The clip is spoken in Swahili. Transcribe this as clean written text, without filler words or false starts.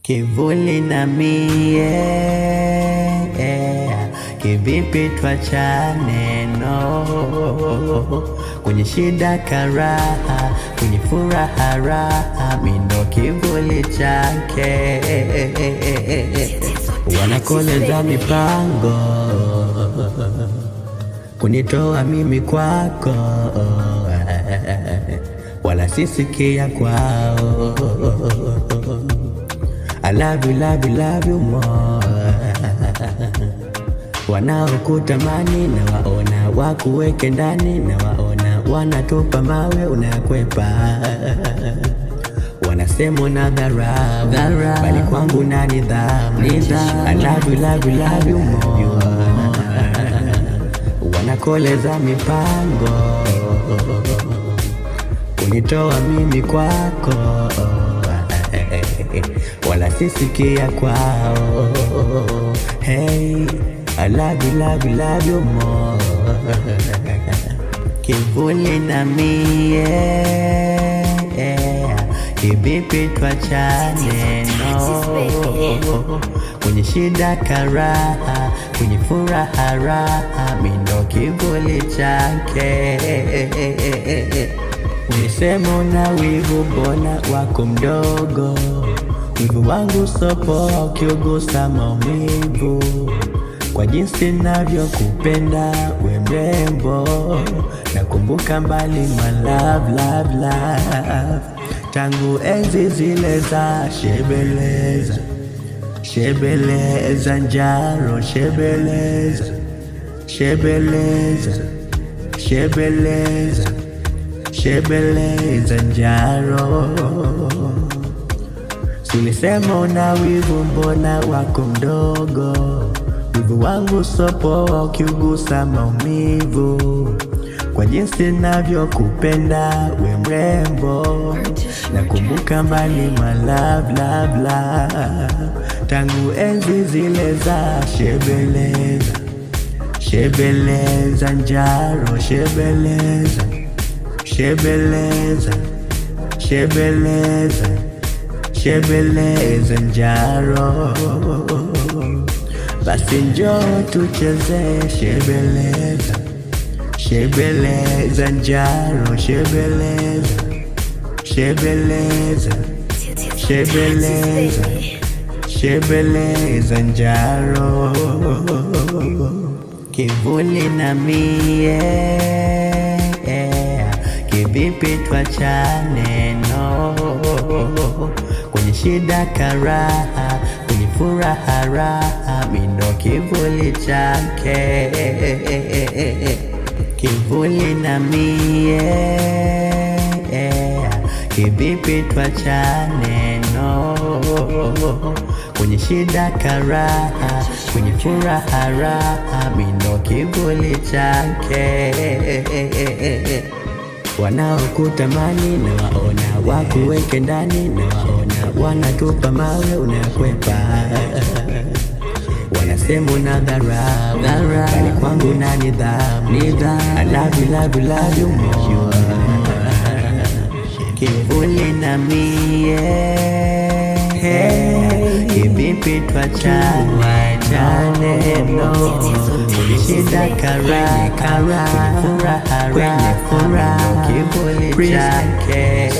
Kivuli na mie, kivipi tuachane no? Kwenye shida karaha, kwenye furaha raha, mimi ndo kivuli chake. Wanakoleza mipango kunitoa mimi kwako, wala sisikia kwao. I love you, love you, love you more. Wanaokutamani na waona wakuweke ndani, na waona wanatupa mawe unakwepa. Wanasema na dharau, bali kwangu na nidhamu. I love you, love you, love you more. Wanakoleza mipango kunitoa mimi kwako, wala sisikia kwao. Hey, I love you, love you, love you more. Kivuli na mie, kivipi tuachane no? Kwenye shida karaha, kwenye furaha raha, mimi ndo kivuli chake. Unisema una wivu, mbona wako mdogo? Wivu wangu sopo ukiugusa maumivu, kwa jinsi navyokupenda we mrembo. Nakumbuka mbali my love, love, love, tangu enzi zile za shebeleza, shebeleza njaro, shebeleza, shebeleza, shebeleza, shebeleza njaro. Ulisema una wivu, mbona wako mdogo? Wivu wangu sopo ukiugusa maumivu, kwa jinsi navyokupenda we mrembo. Nakumbuka mbali my love, love, love, tangu enzi zile za shebeleza, shebeleza njaro, shebeleza, shebeleza, shebeleza, shebeleza njaro. Basi njoo tucheze shebeleza, shebeleza njaro, shebeleza, shebeleza, shebeleza, shebeleza njaro. Kivuli na mie, kivipi tuachane no? Kwenye shida karaha, kwenye furaha raha, mimi ndo kivuli chake. Kivuli na mie, kivipi tuachane no? Kwenye shida karaha, kwenye furaha raha, mimi ndo kivuli chake. Wanaokutamani na waona wakuweke ndani, na waona wanatupa mawe unakwepa. Wanasema na dharau, bali kwangu na nidhamu. I love you, love you, love you more. Kivuli na mie, kivipi tuachane no? Kwenye shida karaha, kwenye furaha raha, kivuli chake.